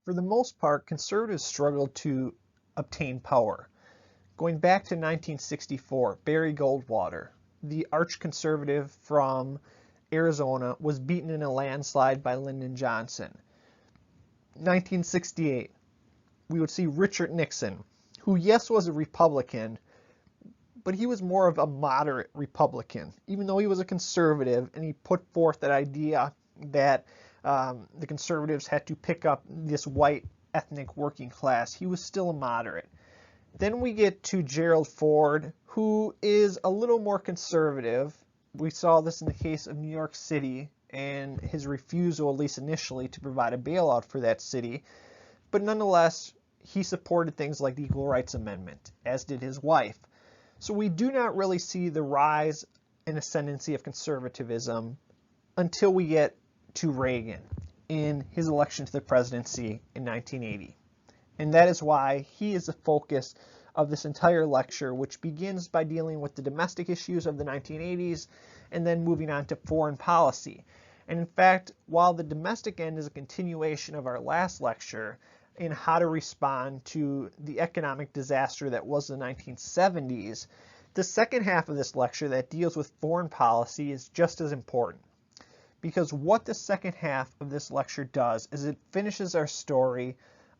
For the most part, conservatives struggled to obtain power. Going back to 1964, Barry Goldwater, the arch-conservative from Arizona, was beaten in a landslide by Lyndon Johnson. 1968, we would see Richard Nixon, who, yes, was a Republican, but he was more of a moderate Republican, even though he was a conservative, and he put forth that idea that the conservatives had to pick up this white ethnic working class. He was still a moderate. Then we get to Gerald Ford, who is a little more conservative. We saw this in the case of New York City and his refusal, at least initially, to provide a bailout for that city. But nonetheless, he supported things like the Equal Rights Amendment, as did his wife. So we do not really see the rise and ascendancy of conservatism until we get to Reagan in his election to the presidency in 1980. And that is why he is the focus of this entire lecture, which begins by dealing with the domestic issues of the 1980s and then moving on to foreign policy. And in fact, while the domestic end is a continuation of our last lecture in how to respond to the economic disaster that was the 1970s, the second half of this lecture that deals with foreign policy is just as important. Because what the second half of this lecture does is it finishes our story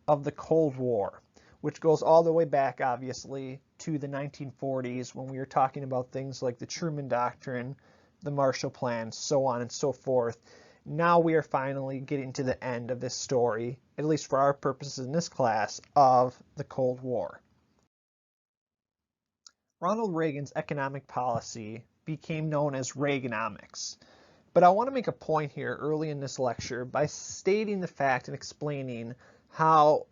of the Cold War, which goes all the way back, obviously, to the 1940s when we were talking about things like the Truman Doctrine, the Marshall Plan, so on and so forth. Now we are finally getting to the end of this story, at least for our purposes in this class, of the Cold War. Ronald Reagan's economic policy became known as Reaganomics. But I want to make a point here early in this lecture by stating the fact and explaining how,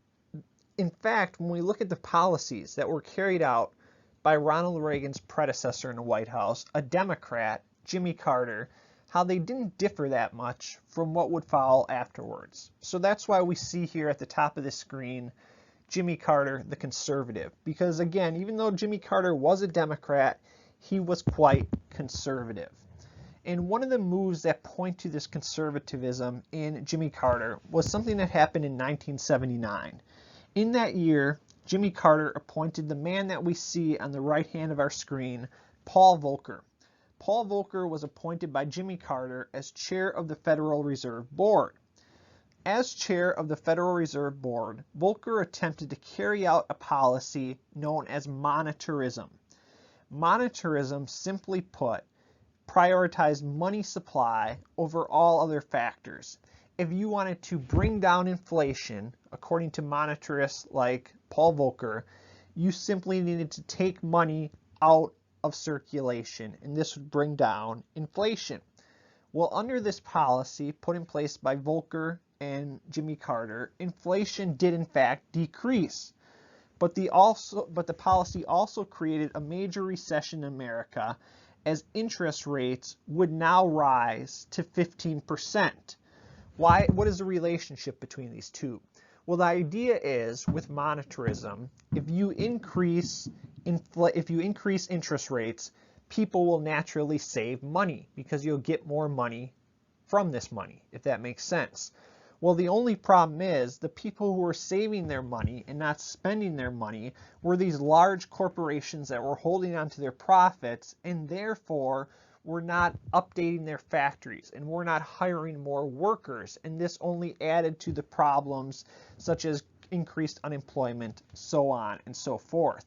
in fact, when we look at the policies that were carried out by Ronald Reagan's predecessor in the White House, a Democrat, Jimmy Carter, how they didn't differ that much from what would follow afterwards. So that's why we see here at the top of the screen Jimmy Carter, the conservative. Because again, even though Jimmy Carter was a Democrat, he was quite conservative. And one of the moves that point to this conservatism in Jimmy Carter was something that happened in 1979. In that year, Jimmy Carter appointed the man that we see on the right hand of our screen, Paul Volcker. Paul Volcker was appointed by Jimmy Carter as chair of the Federal Reserve Board. As chair of the Federal Reserve Board, Volcker attempted to carry out a policy known as monetarism. Monetarism, simply put, prioritized money supply over all other factors. If you wanted to bring down inflation, according to monetarists like Paul Volcker, you simply needed to take money out of circulation, and this would bring down inflation. Well, under this policy put in place by Volcker and Jimmy Carter, inflation did in fact decrease. But the policy also created a major recession in America, as interest rates would now rise to 15%. Why? What is the relationship between these two? Well, the idea is with monetarism, if you increase interest rates, people will naturally save money because you'll get more money from this money, if that makes sense. Well, the only problem is the people who were saving their money and not spending their money were these large corporations that were holding on to their profits and therefore were not updating their factories and were not hiring more workers. And this only added to the problems such as increased unemployment, so on and so forth.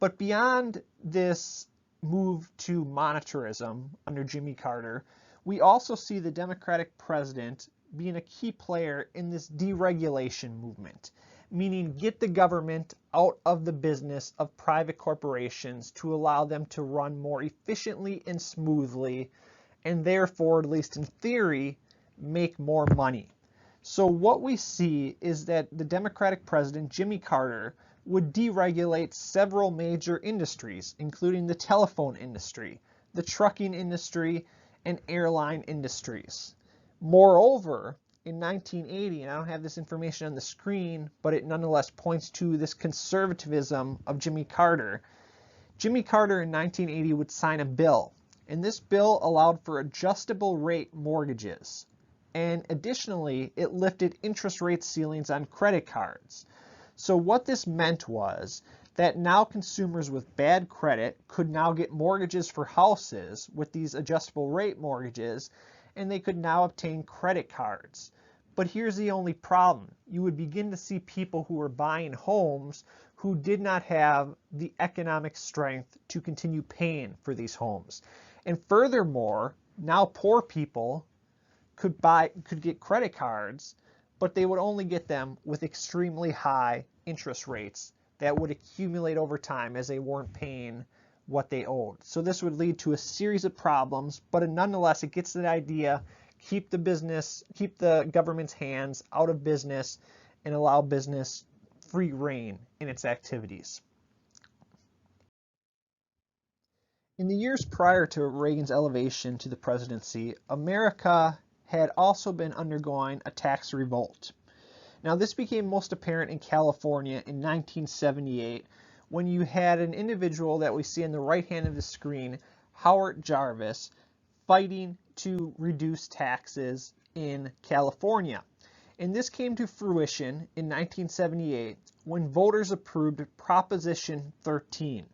But beyond this move to monetarism under Jimmy Carter, we also see the Democratic president being a key player in this deregulation movement, meaning get the government out of the business of private corporations to allow them to run more efficiently and smoothly, and therefore, at least in theory, make more money. So what we see is that the Democratic president, Jimmy Carter, would deregulate several major industries, including the telephone industry, the trucking industry, and airline industries. Moreover, in 1980, and I don't have this information on the screen, but it nonetheless points to this conservatism of Jimmy Carter. Jimmy Carter in 1980 would sign a bill, and this bill allowed for adjustable rate mortgages. And additionally, it lifted interest rate ceilings on credit cards. So what this meant was that now consumers with bad credit could now get mortgages for houses with these adjustable rate mortgages, and they could now obtain credit cards. But here's the only problem. You would begin to see people who were buying homes who did not have the economic strength to continue paying for these homes. And furthermore, now poor people could get credit cards, but they would only get them with extremely high interest rates that would accumulate over time as they weren't paying what they owed. So this would lead to a series of problems, but nonetheless, it gets the idea: keep the government's hands out of business and allow business free reign in its activities. In the years prior to Reagan's elevation to the presidency, America had also been undergoing a tax revolt. Now, this became most apparent in California in 1978 when you had an individual that we see on the right hand of the screen, Howard Jarvis, fighting to reduce taxes in California. And this came to fruition in 1978 when voters approved Proposition 13.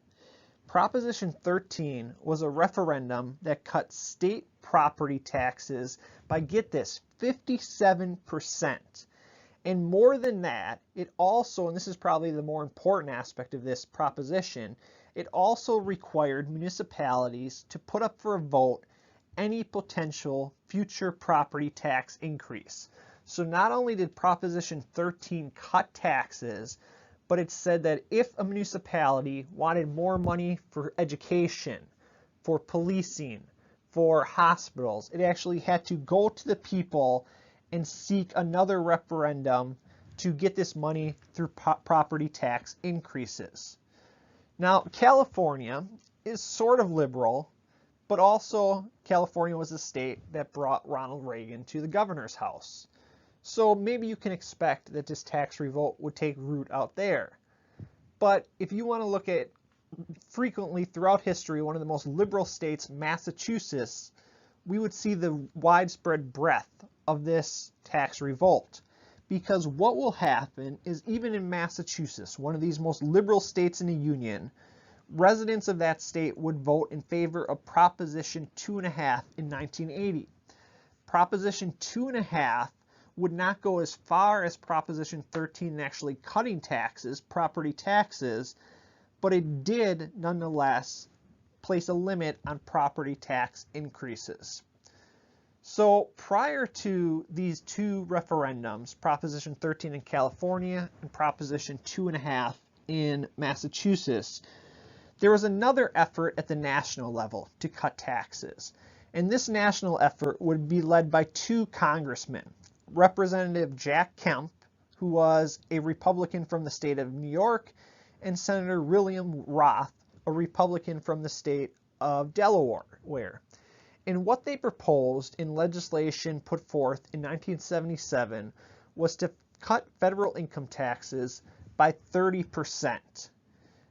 Proposition 13 was a referendum that cut state property taxes by, get this, 57%. And more than that, it also, and this is probably the more important aspect of this proposition, it also required municipalities to put up for a vote any potential future property tax increase. So not only did Proposition 13 cut taxes, but it said that if a municipality wanted more money for education, for policing, for hospitals, it actually had to go to the people and seek another referendum to get this money through property tax increases. Now, California is sort of liberal, but also California was a state that brought Ronald Reagan to the governor's house. So maybe you can expect that this tax revolt would take root out there. But if you want to look at frequently throughout history, one of the most liberal states, Massachusetts, we would see the widespread breadth of this tax revolt. Because what will happen is, even in Massachusetts, one of these most liberal states in the Union, residents of that state would vote in favor of Proposition 2.5 in 1980. Proposition 2.5 would not go as far as Proposition 13 in actually cutting taxes, property taxes, but it did nonetheless place a limit on property tax increases. So prior to these two referendums, Proposition 13 in California and Proposition 2.5 in Massachusetts, there was another effort at the national level to cut taxes. And this national effort would be led by two congressmen, Representative Jack Kemp, who was a Republican from the state of New York, and Senator William Roth, a Republican from the state of Delaware. And what they proposed in legislation put forth in 1977 was to cut federal income taxes by 30%.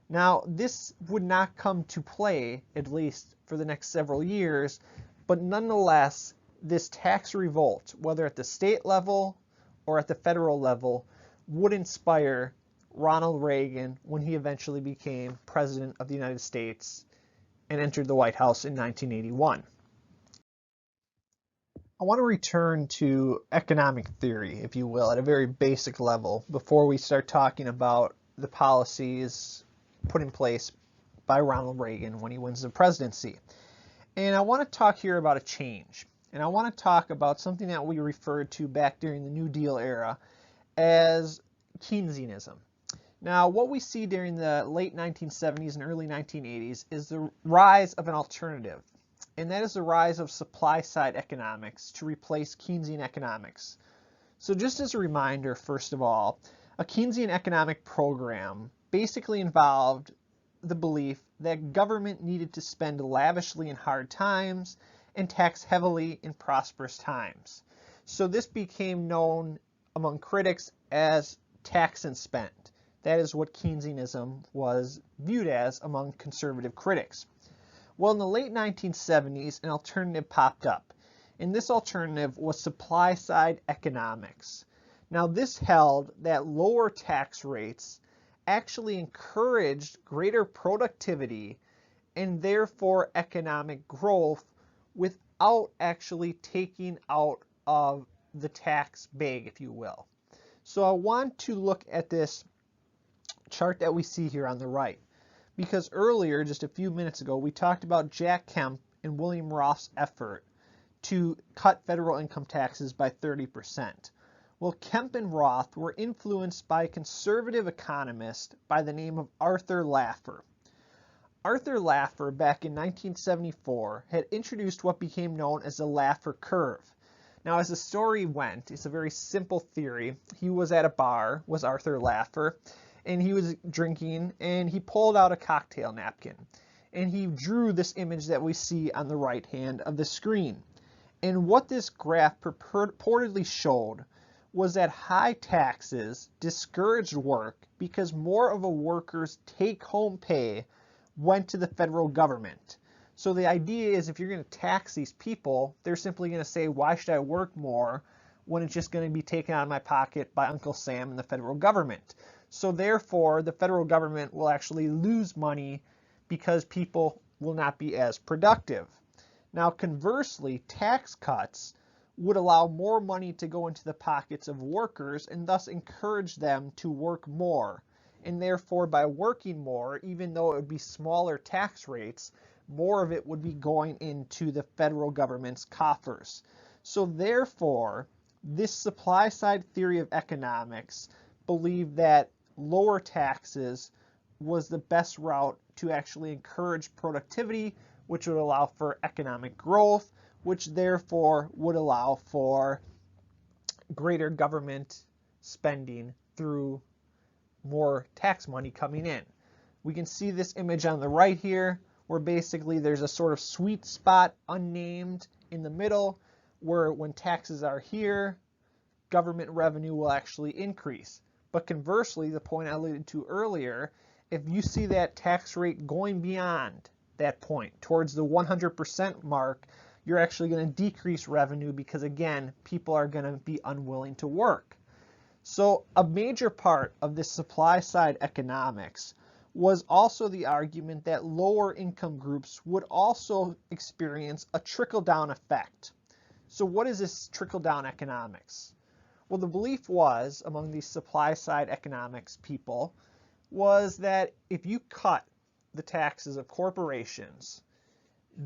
Now, this would not come to play, at least for the next several years, but nonetheless, this tax revolt, whether at the state level or at the federal level, would inspire Ronald Reagan when he eventually became President of the United States and entered the White House in 1981. I want to return to economic theory, if you will, at a very basic level before we start talking about the policies put in place by Ronald Reagan when he wins the presidency. And I want to talk here about a change. And I want to talk about something that we referred to back during the New Deal era as Keynesianism. Now, what we see during the late 1970s and early 1980s is the rise of an alternative, and that is the rise of supply-side economics to replace Keynesian economics. So just as a reminder, first of all, a Keynesian economic program basically involved the belief that government needed to spend lavishly in hard times and tax heavily in prosperous times. So this became known among critics as tax and spend. That is what Keynesianism was viewed as among conservative critics. Well, in the late 1970s, an alternative popped up, And this alternative was supply-side economics. Now, this held that lower tax rates actually encouraged greater productivity and therefore economic growth without actually taking out of the tax bag, if you will. So I want to look at this chart that we see here on the right, because earlier, just a few minutes ago, we talked about Jack Kemp and William Roth's effort to cut federal income taxes by 30%. Well, Kemp and Roth were influenced by a conservative economist by the name of Arthur Laffer. Arthur Laffer, back in 1974, had introduced what became known as the Laffer curve. Now, as the story went, it's a very simple theory. He was at a bar, was Arthur Laffer, and he was drinking, and he pulled out a cocktail napkin, and he drew this image that we see on the right hand of the screen. And what this graph purportedly showed was that high taxes discouraged work because more of a worker's take-home pay went to the federal government. So the idea is if you're going to tax these people, they're simply going to say, why should I work more when it's just going to be taken out of my pocket by Uncle Sam and the federal government? So therefore, the federal government will actually lose money because people will not be as productive. Now, conversely, tax cuts would allow more money to go into the pockets of workers and thus encourage them to work more. And therefore, by working more, even though it would be smaller tax rates, more of it would be going into the federal government's coffers. So therefore, this supply-side theory of economics believed that lower taxes was the best route to actually encourage productivity, which would allow for economic growth, which therefore would allow for greater government spending through more tax money coming in. We can see this image on the right here, where basically there's a sort of sweet spot, unnamed, in the middle, where when taxes are here, government revenue will actually increase. But conversely, the point I alluded to earlier, if you see that tax rate going beyond that point, towards the 100% mark, you're actually going to decrease revenue because, again, people are going to be unwilling to work. So a major part of this supply-side economics was also the argument that lower income groups would also experience a trickle-down effect. So what is this trickle-down economics? Well, the belief was, among these supply-side economics people, was that if you cut the taxes of corporations,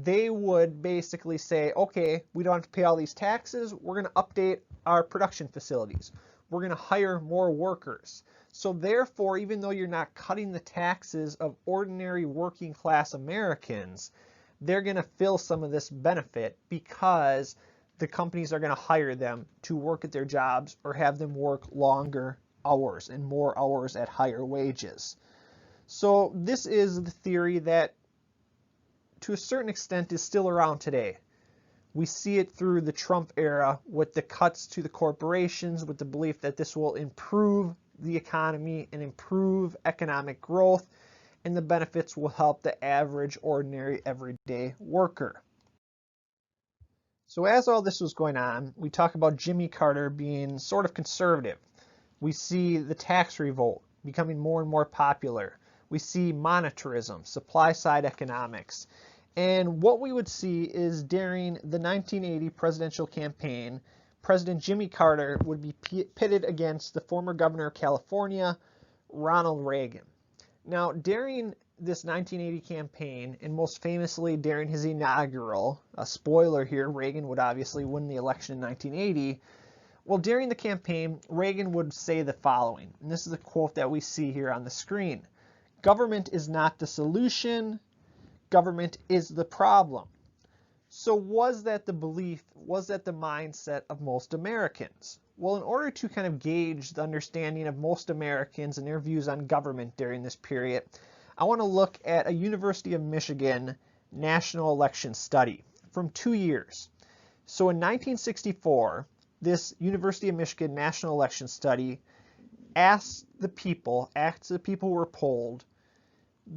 they would basically say, okay, we don't have to pay all these taxes, we're going to update our production facilities. We're going to hire more workers. So therefore, even though you're not cutting the taxes of ordinary working class Americans, they're going to fill some of this benefit because the companies are going to hire them to work at their jobs or have them work longer hours and more hours at higher wages. So this is the theory that to a certain extent is still around today. We see it through the Trump era with the cuts to the corporations, with the belief that this will improve the economy and improve economic growth, and the benefits will help the average, ordinary, everyday worker. So as all this was going on, we talk about Jimmy Carter being sort of conservative. We see the tax revolt becoming more and more popular. We see monetarism, supply-side economics. And what we would see is during the 1980 presidential campaign, President Jimmy Carter would be pitted against the former governor of California, Ronald Reagan. Now, during this 1980 campaign, and most famously during his inaugural, a spoiler here, Reagan would obviously win the election in 1980. Well, during the campaign, Reagan would say the following, and this is a quote that we see here on the screen. "Government is not the solution. Government is the problem." So was that the belief, was that the mindset of most Americans? Well, in order to kind of gauge the understanding of most Americans and their views on government during this period, I want to look at a University of Michigan national election study from 2 years. So in 1964, this University of Michigan national election study asked the people who were polled,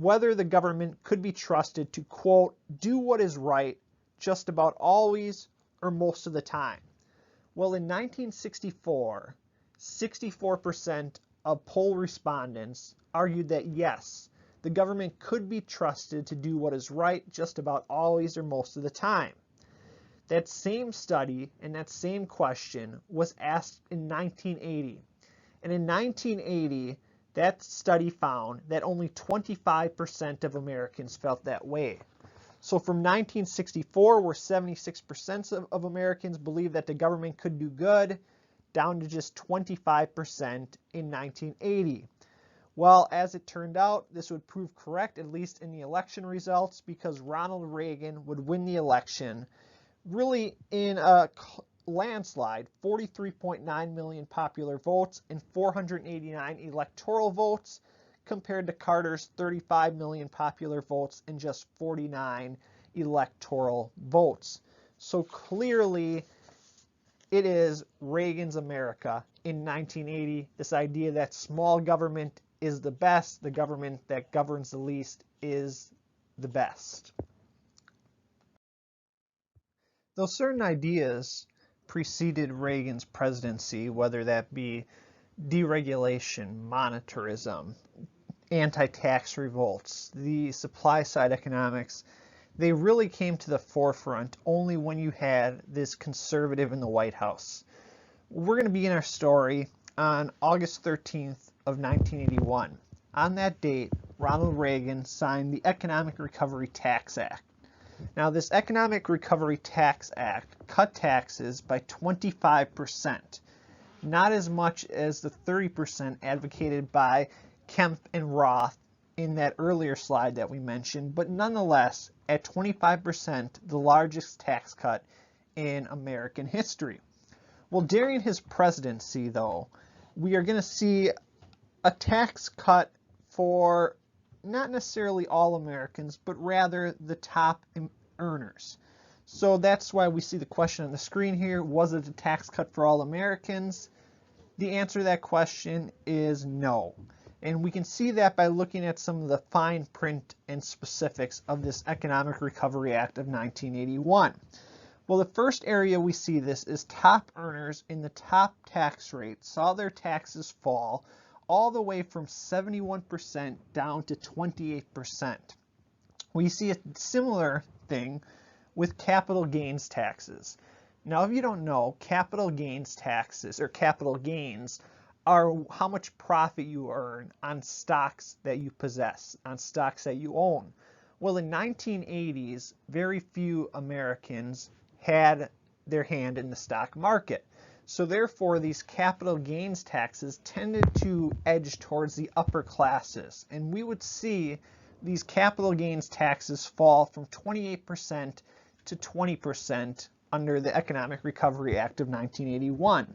whether the government could be trusted to, quote, do what is right just about always or most of the time? Well, in 1964, 64% of poll respondents argued that yes, the government could be trusted to do what is right just about always or most of the time. That same study and that same question was asked in 1980. And in 1980, that study found that only 25% of Americans felt that way. So from 1964, where 76% of Americans believed that the government could do good, down to just 25% in 1980. Well, as it turned out, this would prove correct, at least in the election results, because Ronald Reagan would win the election really in a landslide, 43.9 million popular votes and 489 electoral votes, compared to Carter's 35 million popular votes and just 49 electoral votes. So clearly, it is Reagan's America in 1980, this idea that small government is the best, the government that governs the least is the best. Though certain ideas preceded Reagan's presidency, whether that be deregulation, monetarism, anti-tax revolts, the supply side economics, they really came to the forefront only when you had this conservative in the White House. We're going to begin our story on August 13th of 1981. On that date, Ronald Reagan signed the Economic Recovery Tax Act. Now, this Economic Recovery Tax Act cut taxes by 25%, not as much as the 30% advocated by Kemp and Roth in that earlier slide that we mentioned, but nonetheless, at 25%, the largest tax cut in American history. Well, during his presidency, though, we are going to see a tax cut for not necessarily all Americans, but rather the top earners. So that's why we see the question on the screen here. Was it a tax cut for all Americans? The answer to that question is no. And we can see that by looking at some of the fine print and specifics of this Economic Recovery Act of 1981. Well, the first area we see this is top earners in the top tax rate saw their taxes fall all the way from 71% down to 28%. We see a similar thing with capital gains taxes. Now, if you don't know, capital gains taxes or capital gains are how much profit you earn on stocks that you possess, on stocks that you own. Well, in 1980s, very few Americans had their hand in the stock market. So therefore, these capital gains taxes tended to edge towards the upper classes. And we would see these capital gains taxes fall from 28% to 20% under the Economic Recovery Act of 1981.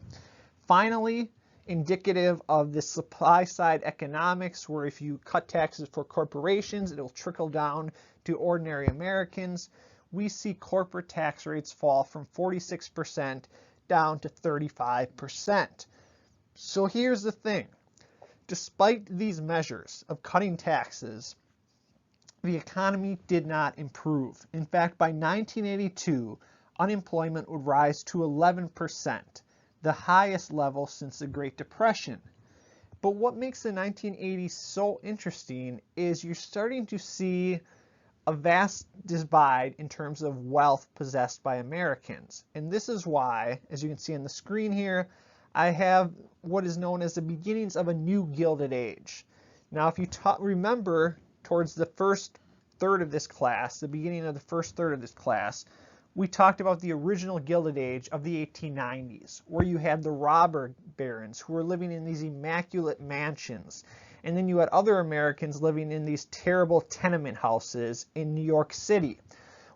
Finally, indicative of the supply side economics, where if you cut taxes for corporations, it'll trickle down to ordinary Americans, we see corporate tax rates fall from 46% down to 35%. So here's the thing. Despite these measures of cutting taxes, the economy did not improve. In fact, by 1982, unemployment would rise to 11%, the highest level since the Great Depression. But what makes the 1980s so interesting is you're starting to see a vast divide in terms of wealth possessed by Americans. And this is why, as you can see on the screen here, I have what is known as the beginnings of a new Gilded Age. Now, if you remember towards the first third of this class, the beginning of the first third of this class, we talked about the original Gilded Age of the 1890s, where you had the robber barons who were living in these immaculate mansions. And then you had other Americans living in these terrible tenement houses in New York City.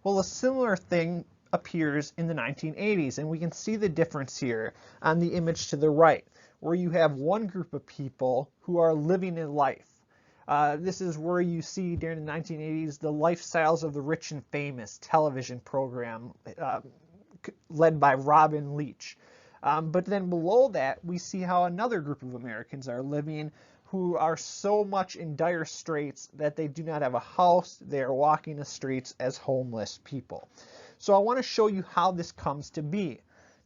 Well, a similar thing appears in the 1980s, and we can see the difference here on the image to the right, where you have one group of people who are living in life. This is where you see during the 1980s the Lifestyles of the Rich and Famous television program led by Robin Leach. But then below that, we see how another group of Americans are living who are so much in dire straits that they do not have a house. They are walking the streets as homeless people. So I want to show you how this comes to be,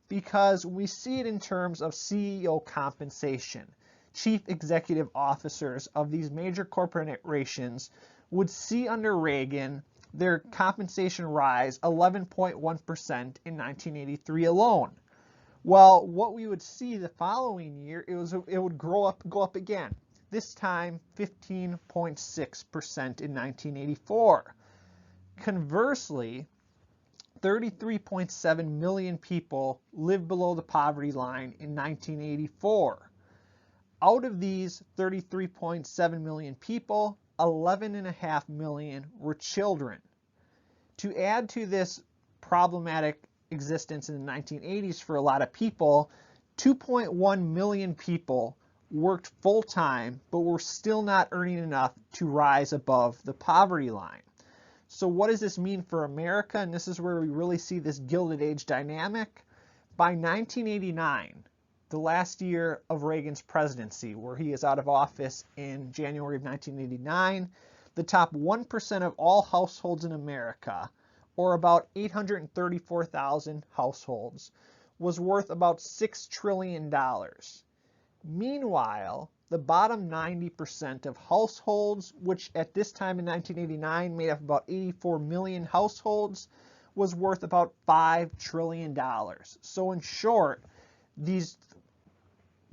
because we see it in terms of CEO compensation. Chief executive officers of these major corporations would see under Reagan their compensation rise 11.1% in 1983 alone. Well, what we would see the following year, it would go up again. This time 15.6% in 1984. Conversely, 33.7 million people live below the poverty line in 1984. Out of these 33.7 million people, 11.5 million were children. To add to this problematic existence in the 1980s for a lot of people, 2.1 million people worked full-time but were still not earning enough to rise above the poverty line. So what does this mean for America? And this is where we really see this Gilded Age dynamic. By 1989, the last year of Reagan's presidency, where he is out of office in January of 1989, the top 1% of all households in America, or about 834,000 households, was worth about $6 trillion. Meanwhile, the bottom 90% of households, which at this time in 1989 made up about 84 million households, was worth about $5 trillion. So in short, these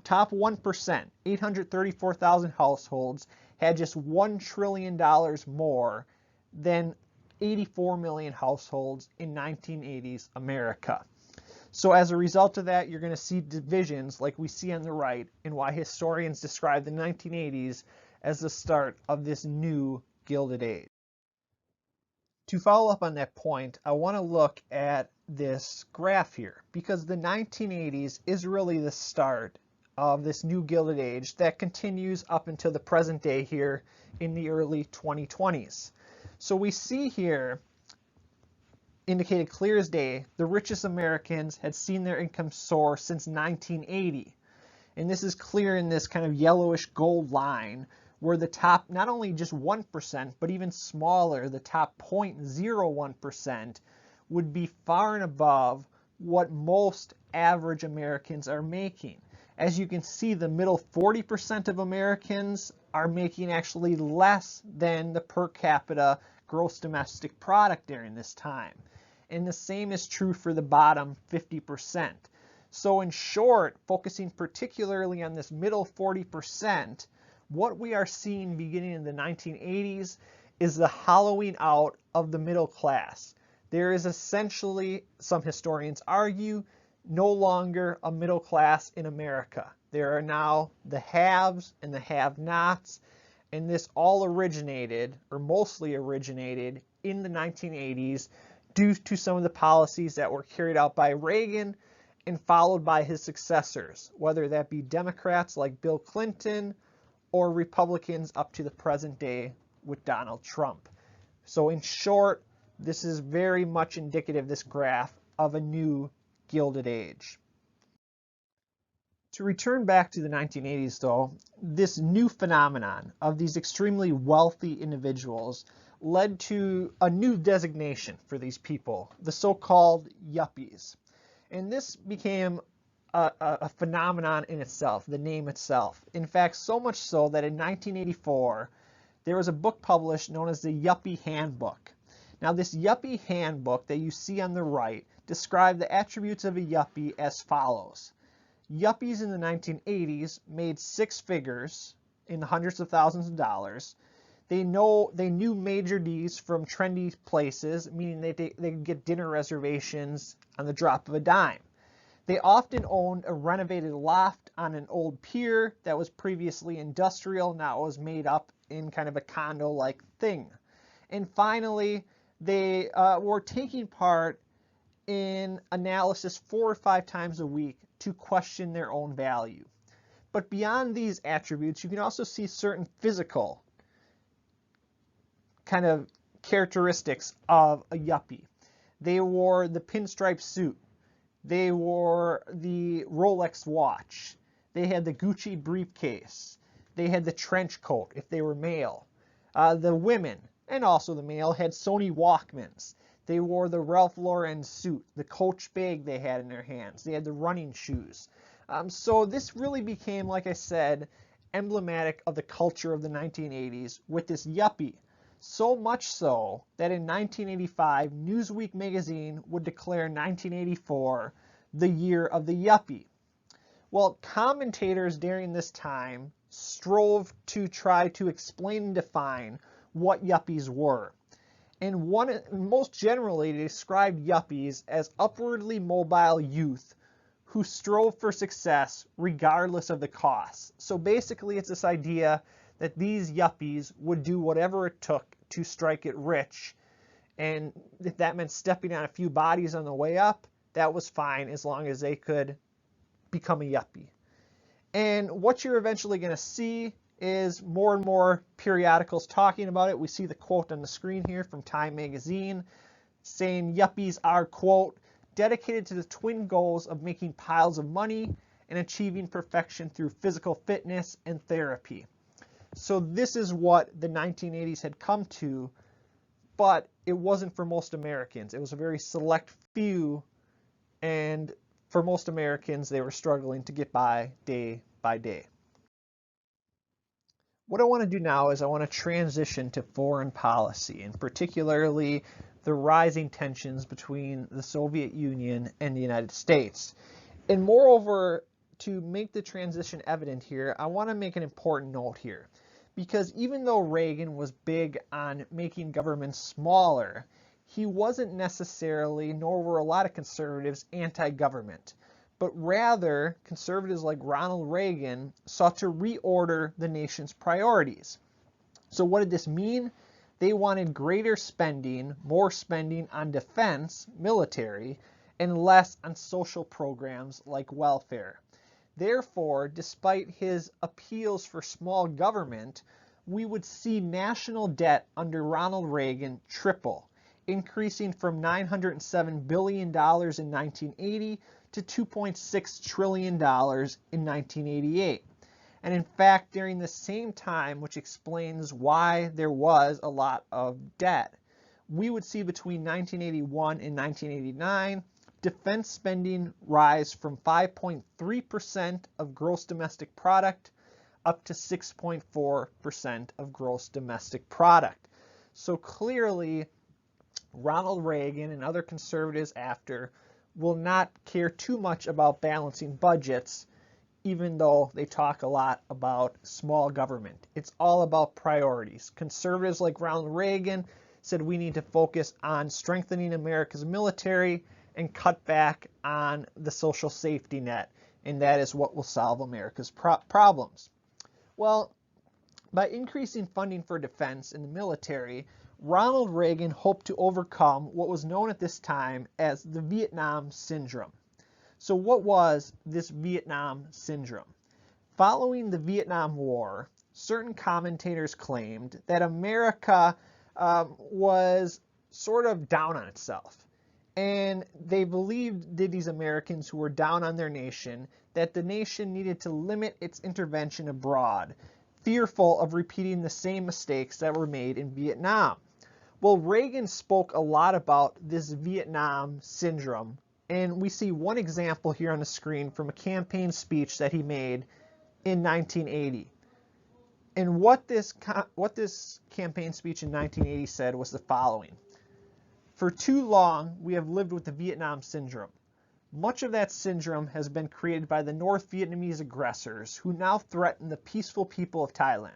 top 1%, 834,000 households, had just $1 trillion more than 84 million households in 1980s America. So as a result of that, you're going to see divisions like we see on the right, and why historians describe the 1980s as the start of this new Gilded Age. To follow up on that point, I want to look at this graph here, because the 1980s is really the start of this new Gilded Age that continues up until the present day here in the early 2020s. So we see here, indicated clear as day, the richest Americans had seen their income soar since 1980. And this is clear in this kind of yellowish gold line, where the top, not only just 1%, but even smaller, the top 0.01% would be far and above what most average Americans are making. As you can see, the middle 40% of Americans are making actually less than the per capita gross domestic product during this time. And the same is true for the bottom 50%. So in short, focusing particularly on this middle 40%, what we are seeing beginning in the 1980s is the hollowing out of the middle class. There is essentially, some historians argue, no longer a middle class in America. There are now the haves and the have-nots, and this all originated, or mostly originated, in the 1980s due to some of the policies that were carried out by Reagan and followed by his successors, whether that be Democrats like Bill Clinton or Republicans up to the present day with Donald Trump. So in short, this is very much indicative, this graph, of a new Gilded Age. To return back to the 1980s though, this new phenomenon of these extremely wealthy individuals led to a new designation for these people, the so-called yuppies. And this became a phenomenon in itself, the name itself. In fact, so much so that in 1984, there was a book published known as the Yuppie Handbook. Now this Yuppie Handbook that you see on the right described the attributes of a yuppie as follows. Yuppies in the 1980s made six figures in the hundreds of thousands of dollars. They knew major D's from trendy places, meaning they could get dinner reservations on the drop of a dime. They often owned a renovated loft on an old pier that was previously industrial. Now it was made up in kind of a condo-like thing. And finally, they were taking part in analysis 4 or 5 times a week to question their own value. But beyond these attributes, you can also see certain physical kind of characteristics of a yuppie. They wore the pinstripe suit. They wore the Rolex watch. They had the Gucci briefcase. They had the trench coat if they were male. The women, and also the male, had Sony Walkmans. They wore the Ralph Lauren suit, the Coach bag they had in their hands. They had the running shoes. So this really became, like I said, emblematic of the culture of the 1980s with this yuppie. So much so that in 1985, Newsweek magazine would declare 1984 the year of the yuppie. Well, commentators during this time strove to try to explain and define what yuppies were. And most generally, they described yuppies as upwardly mobile youth who strove for success regardless of the cost. So basically, it's this idea that these yuppies would do whatever it took to strike it rich. And if that meant stepping on a few bodies on the way up, that was fine as long as they could become a yuppie. And what you're eventually going to see is more and more periodicals talking about it. We see the quote on the screen here from Time magazine saying yuppies are, quote, dedicated to the twin goals of making piles of money and achieving perfection through physical fitness and therapy. So this is what the 1980s had come to, but it wasn't for most Americans. It was a very select few, and for most Americans, they were struggling to get by day by day. What I want to do now is I want to transition to foreign policy, and particularly the rising tensions between the Soviet Union and the United States. And moreover, to make the transition evident here, I want to make an important note here. Because even though Reagan was big on making government smaller, he wasn't necessarily, nor were a lot of conservatives, anti-government. But rather, conservatives like Ronald Reagan sought to reorder the nation's priorities. So what did this mean? They wanted greater spending, more spending on defense, military, and less on social programs like welfare. Therefore, despite his appeals for small government, we would see national debt under Ronald Reagan triple, increasing from $907 billion in 1980 to $2.6 trillion in 1988. And in fact, during the same time, which explains why there was a lot of debt, we would see between 1981 and 1989, defense spending rise from 5.3% of gross domestic product up to 6.4% of gross domestic product. So clearly, Ronald Reagan and other conservatives after will not care too much about balancing budgets, even though they talk a lot about small government. It's all about priorities. Conservatives like Ronald Reagan said we need to focus on strengthening America's military and cut back on the social safety net, and that is what will solve America's problems. Well, by increasing funding for defense and the military, Ronald Reagan hoped to overcome what was known at this time as the Vietnam Syndrome. So what was this Vietnam Syndrome? Following the Vietnam War, certain commentators claimed that America was sort of down on itself. And they believed, these Americans who were down on their nation, that the nation needed to limit its intervention abroad, fearful of repeating the same mistakes that were made in Vietnam. Well, Reagan spoke a lot about this Vietnam syndrome, and we see one example here on the screen from a campaign speech that he made in 1980. And what this campaign speech in 1980 said was the following. For too long, we have lived with the Vietnam Syndrome. Much of that syndrome has been created by the North Vietnamese aggressors who now threaten the peaceful people of Thailand.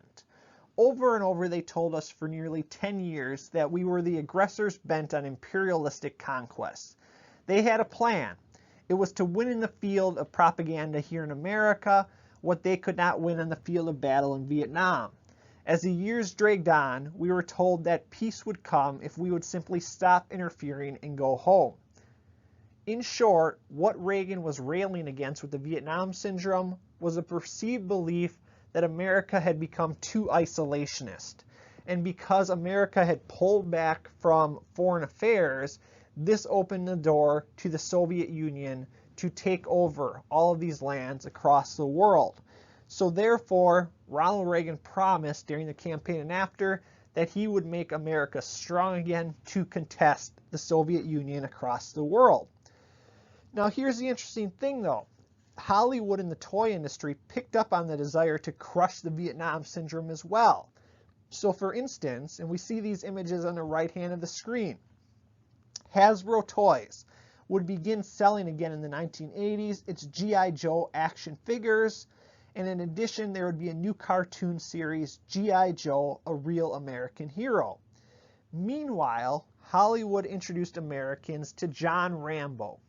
Over and over, they told us for nearly 10 years that we were the aggressors bent on imperialistic conquest. They had a plan. It was to win in the field of propaganda here in America what they could not win on the field of battle in Vietnam. As the years dragged on, we were told that peace would come if we would simply stop interfering and go home. In short, what Reagan was railing against with the Vietnam Syndrome was a perceived belief that America had become too isolationist. And because America had pulled back from foreign affairs, this opened the door to the Soviet Union to take over all of these lands across the world. So therefore, Ronald Reagan promised during the campaign and after that he would make America strong again to contest the Soviet Union across the world. Now here's the interesting thing though. Hollywood and the toy industry picked up on the desire to crush the Vietnam syndrome as well. So for instance, and we see these images on the right hand of the screen, Hasbro Toys would begin selling again in the 1980s its G.I. Joe action figures, and in addition there would be a new cartoon series, G.I. Joe, A Real American Hero. Meanwhile, Hollywood introduced Americans to John Rambo.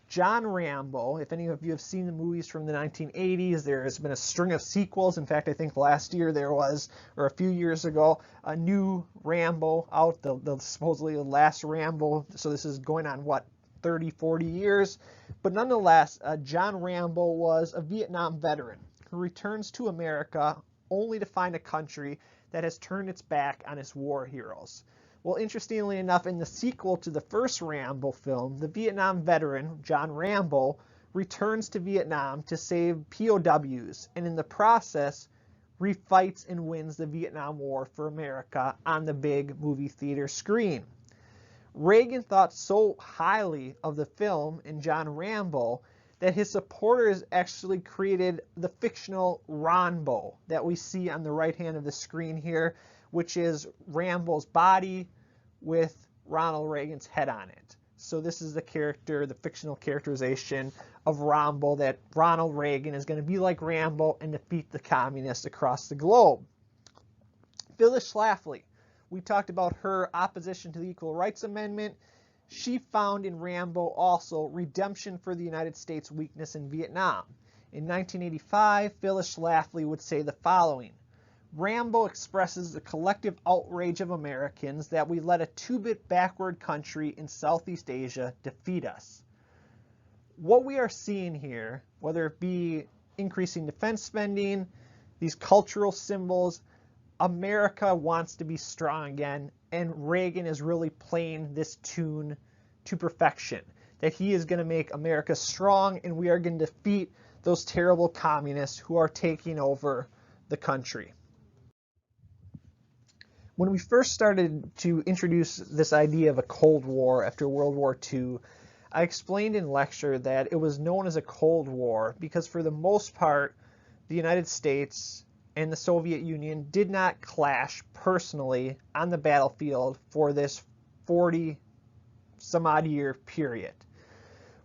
John Rambo, if any of you have seen the movies from the 1980s, there has been a string of sequels. In fact, I think last year there was, or a few years ago, a new Rambo out, the supposedly the last Rambo. So this is going on, what, 30, 40 years? But nonetheless, John Rambo was a Vietnam veteran who returns to America only to find a country that has turned its back on its war heroes. Well, interestingly enough, in the sequel to the first Rambo film, the Vietnam veteran, John Rambo, returns to Vietnam to save POWs, and in the process, refights and wins the Vietnam War for America on the big movie theater screen. Reagan thought so highly of the film and John Rambo that his supporters actually created the fictional Ronbo that we see on the right hand of the screen here, which is Rambo's body with Ronald Reagan's head on it. So this is the character, the fictional characterization of Rambo, that Ronald Reagan is going to be like Rambo and defeat the communists across the globe. Phyllis Schlafly, we talked about her opposition to the Equal Rights Amendment. She found in Rambo also redemption for the United States' weakness in Vietnam. In 1985, Phyllis Schlafly would say the following: Rambo expresses the collective outrage of Americans that we let a two-bit backward country in Southeast Asia defeat us. What we are seeing here, whether it be increasing defense spending, these cultural symbols, America wants to be strong again, and Reagan is really playing this tune to perfection, that he is going to make America strong and we are going to defeat those terrible communists who are taking over the country. When we first started to introduce this idea of a Cold War after World War II, I explained in lecture that it was known as a Cold War because for the most part, the United States and the Soviet Union did not clash personally on the battlefield for this 40 some odd year period.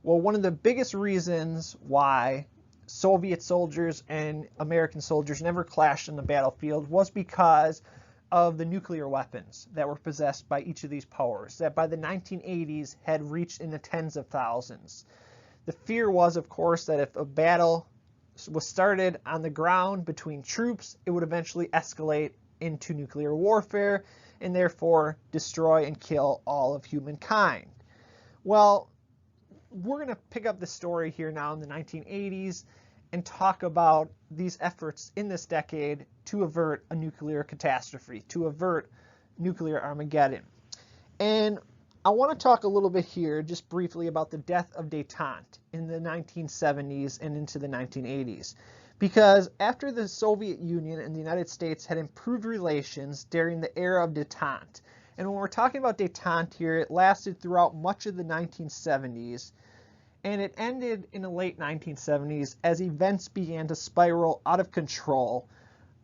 Well, one of the biggest reasons why Soviet soldiers and American soldiers never clashed on the battlefield was because of the nuclear weapons that were possessed by each of these powers, that by the 1980s had reached in the tens of thousands. The fear was, of course, that if a battle was started on the ground between troops, it would eventually escalate into nuclear warfare and therefore destroy and kill all of humankind. Well, we're going to pick up the story here now in the 1980s and talk about these efforts in this decade to avert a nuclear catastrophe, to avert nuclear Armageddon. And I want to talk a little bit here just briefly about the death of détente in the 1970s and into the 1980s. Because after the Soviet Union and the United States had improved relations during the era of détente, and when we're talking about détente here, it lasted throughout much of the 1970s, and it ended in the late 1970s as events began to spiral out of control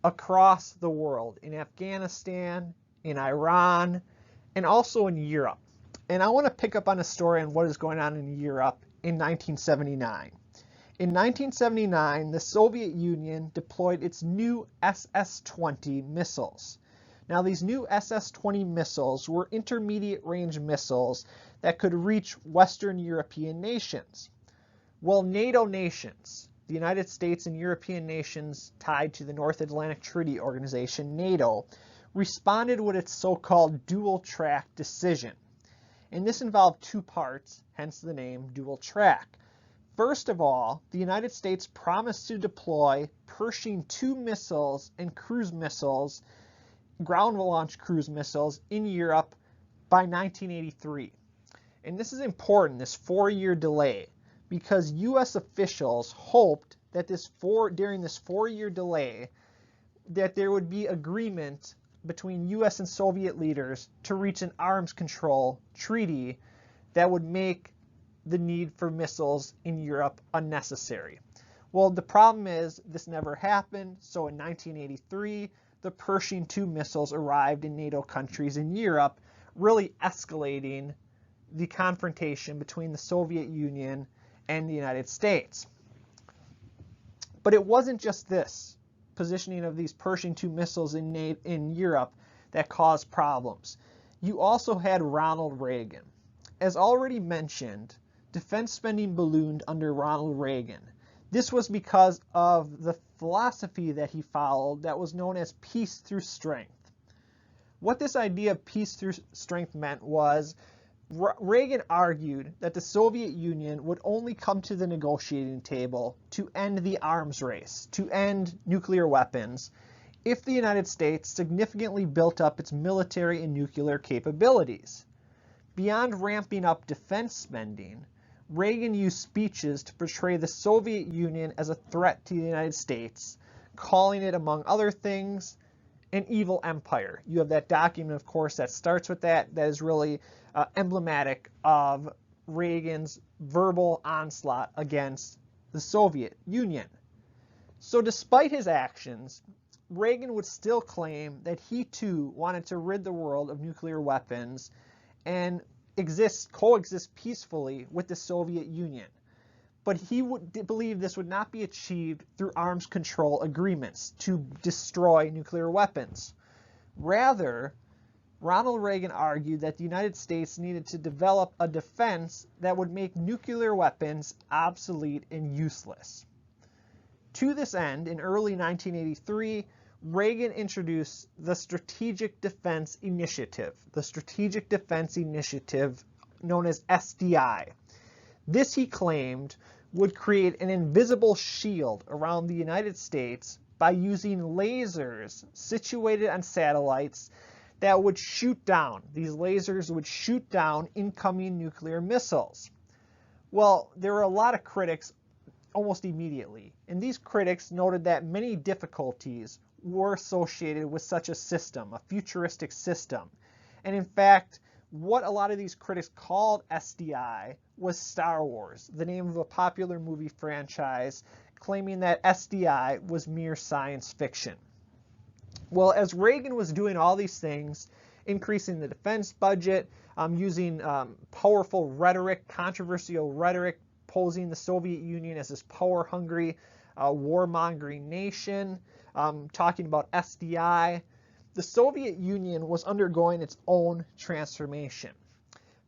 across the world, in Afghanistan, in Iran, and also in Europe. And I want to pick up on a story on what is going on in Europe in 1979. In 1979, the Soviet Union deployed its new SS-20 missiles. Now, these new SS-20 missiles were intermediate-range missiles that could reach Western European nations. Well, NATO nations, the United States and European nations tied to the North Atlantic Treaty Organization, NATO, responded with its so-called dual-track decision. And this involved two parts, hence the name dual track. First of all, the United States promised to deploy Pershing II missiles and cruise missiles, ground-launched cruise missiles, in Europe by 1983. And this is important, this 4-year delay, because U.S. officials hoped that during this 4-year delay, that there would be agreement between US and Soviet leaders to reach an arms control treaty that would make the need for missiles in Europe unnecessary. Well, the problem is this never happened, so in 1983, the Pershing II missiles arrived in NATO countries in Europe, really escalating the confrontation between the Soviet Union and the United States. But it wasn't just this positioning of these Pershing II missiles in Europe that caused problems. You also had Ronald Reagan. As already mentioned, defense spending ballooned under Ronald Reagan. This was because of the philosophy that he followed that was known as peace through strength. What this idea of peace through strength meant was Reagan argued that the Soviet Union would only come to the negotiating table to end the arms race, to end nuclear weapons, if the United States significantly built up its military and nuclear capabilities. Beyond ramping up defense spending, Reagan used speeches to portray the Soviet Union as a threat to the United States, calling it, among other things, an evil empire. You have that document, of course, that starts with that. That is really emblematic of Reagan's verbal onslaught against the Soviet Union. So despite his actions, Reagan would still claim that he too wanted to rid the world of nuclear weapons and coexist peacefully with the Soviet Union. But he would believe this would not be achieved through arms control agreements to destroy nuclear weapons. Rather, Ronald Reagan argued that the United States needed to develop a defense that would make nuclear weapons obsolete and useless. To this end, in early 1983, Reagan introduced the Strategic Defense Initiative, known as SDI. This, he claimed, would create an invisible shield around the United States by using lasers situated on satellites that would shoot down. These lasers would shoot down incoming nuclear missiles. Well, there were a lot of critics almost immediately, and these critics noted that many difficulties were associated with such a system, a futuristic system. And in fact, what a lot of these critics called SDI was Star Wars, the name of a popular movie franchise, claiming that SDI was mere science fiction. Well, as Reagan was doing all these things, increasing the defense budget, using powerful rhetoric, controversial rhetoric, posing the Soviet Union as this power-hungry, warmongering nation, talking about SDI, the Soviet Union was undergoing its own transformation.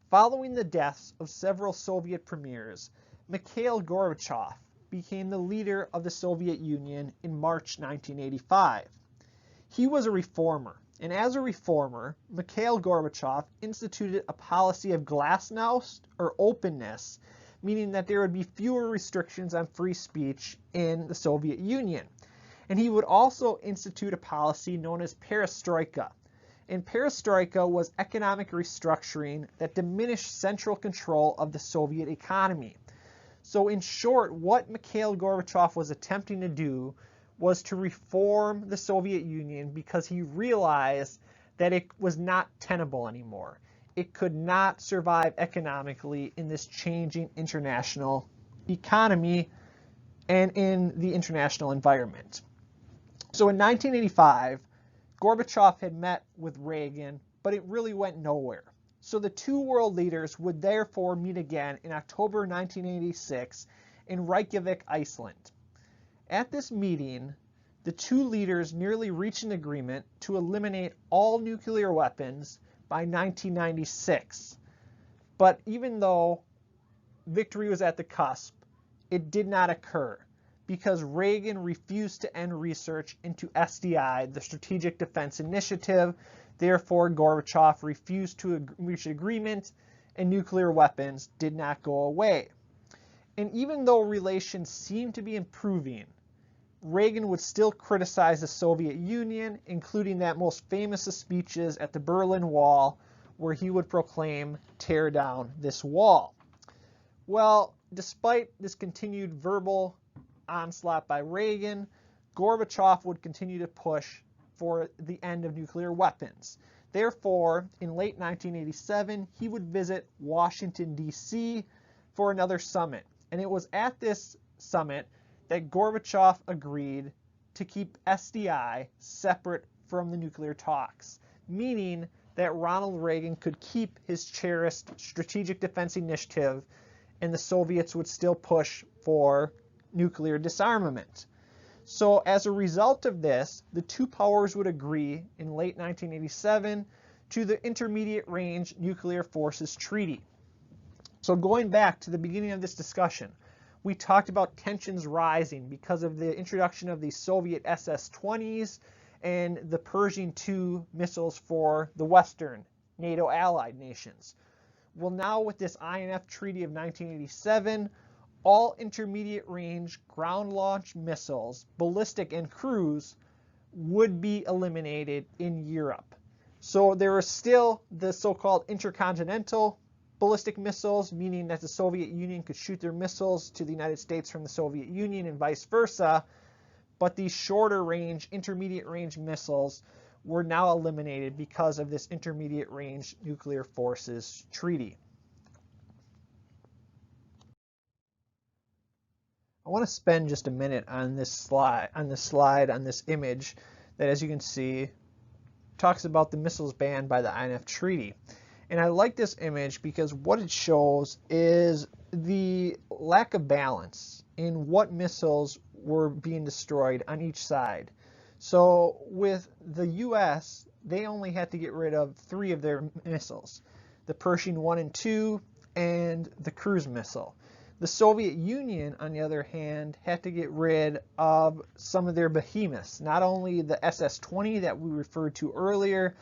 Following the deaths of several Soviet premiers, Mikhail Gorbachev became the leader of the Soviet Union in March 1985. He was a reformer, and as a reformer, Mikhail Gorbachev instituted a policy of glasnost, or openness, meaning that there would be fewer restrictions on free speech in the Soviet Union. And he would also institute a policy known as perestroika. And perestroika was economic restructuring that diminished central control of the Soviet economy. So in short, what Mikhail Gorbachev was attempting to do was to reform the Soviet Union because he realized that it was not tenable anymore. It could not survive economically in this changing international economy and in the international environment. So in 1985, Gorbachev had met with Reagan, but it really went nowhere. So the two world leaders would therefore meet again in October 1986 in Reykjavik, Iceland. At this meeting, the two leaders nearly reached an agreement to eliminate all nuclear weapons by 1996. But even though victory was at the cusp, it did not occur because Reagan refused to end research into SDI, the Strategic Defense Initiative. Therefore, Gorbachev refused to reach agreement, and nuclear weapons did not go away. And even though relations seemed to be improving, Reagan would still criticize the Soviet Union, including that most famous of speeches at the Berlin Wall, where he would proclaim, "Tear down this wall." Well, despite this continued verbal onslaught by Reagan, Gorbachev would continue to push for the end of nuclear weapons. Therefore, in late 1987, he would visit Washington, D.C. for another summit. And it was at this summit that Gorbachev agreed to keep SDI separate from the nuclear talks, meaning that Ronald Reagan could keep his cherished strategic defense initiative and the Soviets would still push for nuclear disarmament. So as a result of this, the two powers would agree in late 1987 to the Intermediate Range Nuclear Forces Treaty. So going back to the beginning of this discussion, we talked about tensions rising because of the introduction of the Soviet SS-20s and the Pershing II missiles for the Western NATO allied nations. Well, now with this INF Treaty of 1987, all intermediate range ground launch missiles, ballistic and cruise, would be eliminated in Europe. So there are still the so-called intercontinental ballistic missiles, meaning that the Soviet Union could shoot their missiles to the United States from the Soviet Union and vice versa. But these shorter range, intermediate range missiles were now eliminated because of this Intermediate Range Nuclear Forces Treaty. I want to spend just a minute on this slide, on this image that, as you can see, talks about the missiles banned by the INF Treaty. And I like this image because what it shows is the lack of balance in what missiles were being destroyed on each side. So with the US, they only had to get rid of 3 of their missiles, the Pershing 1 and 2 and the cruise missile. The Soviet Union, on the other hand, had to get rid of some of their behemoths, not only the SS-20 that we referred to earlier,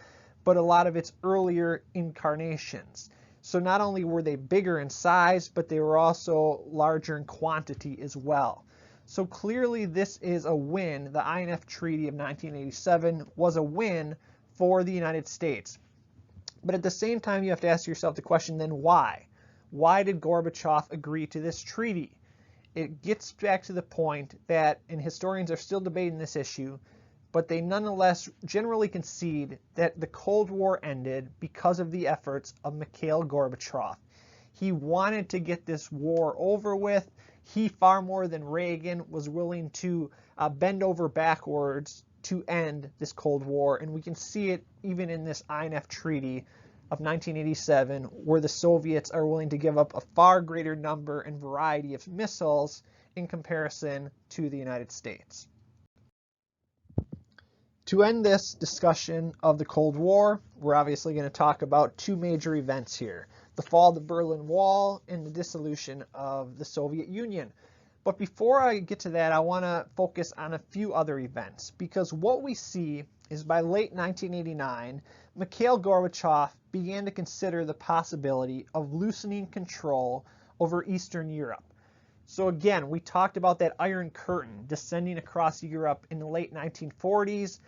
but a lot of its earlier incarnations. So not only were they bigger in size, but they were also larger in quantity as well. So clearly this is a win. The INF Treaty of 1987 was a win for the United States. But at the same time, you have to ask yourself the question, then why? Why did Gorbachev agree to this treaty? It gets back to the point that, and historians are still debating this issue, but they nonetheless generally concede that the Cold War ended because of the efforts of Mikhail Gorbachev. He wanted to get this war over with. He, far more than Reagan, was willing to bend over backwards to end this Cold War, and we can see it even in this INF Treaty of 1987, where the Soviets are willing to give up a far greater number and variety of missiles in comparison to the United States. To end this discussion of the Cold War, we're obviously going to talk about 2 major events here: the fall of the Berlin Wall and the dissolution of the Soviet Union. But before I get to that, I want to focus on a few other events, because what we see is by late 1989, Mikhail Gorbachev began to consider the possibility of loosening control over Eastern Europe. So again, we talked about that Iron Curtain descending across Europe in the late 1940s.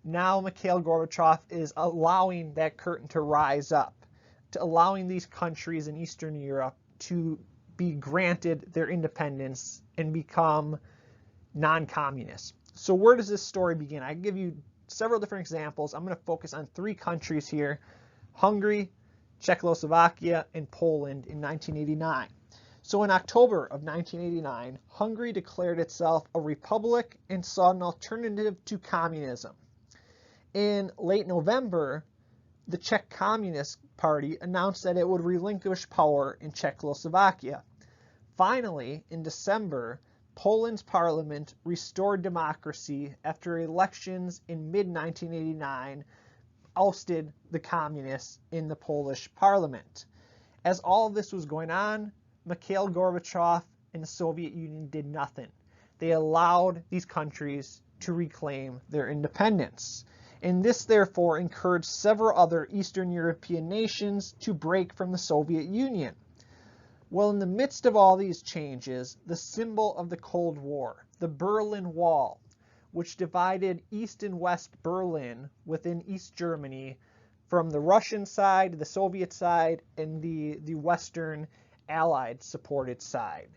Now Mikhail Gorbachev is allowing that curtain to rise up, to allowing these countries in Eastern Europe to be granted their independence and become non-communist. So where does this story begin? I give you several different examples. I'm going to focus on 3 countries here: Hungary, Czechoslovakia, and Poland in 1989. So in October of 1989, Hungary declared itself a republic and saw an alternative to communism. In late November, the Czech Communist Party announced that it would relinquish power in Czechoslovakia. Finally, in December, Poland's parliament restored democracy after elections in mid-1989 ousted the communists in the Polish parliament. As all of this was going on, Mikhail Gorbachev and the Soviet Union did nothing. They allowed these countries to reclaim their independence. And this therefore encouraged several other Eastern European nations to break from the Soviet Union. Well, in the midst of all these changes, the symbol of the Cold War, the Berlin Wall, which divided East and West Berlin within East Germany from the Russian side, the Soviet side, and the Western Allied supported side.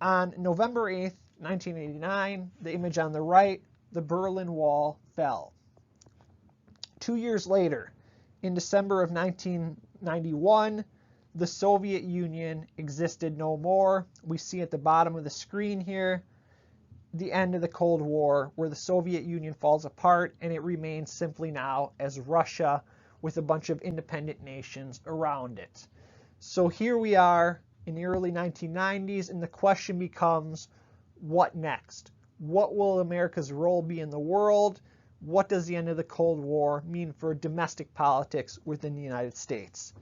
On November 8th, 1989, the image on the right, the Berlin Wall fell. 2 years later, in December of 1991, the Soviet Union existed no more. We see at the bottom of the screen here the end of the Cold War, where the Soviet Union falls apart and it remains simply now as Russia with a bunch of independent nations around it. So here we are in the early 1990s, and the question becomes, what next? What will America's role be in the world? What does the end of the Cold War mean for domestic politics within the United States?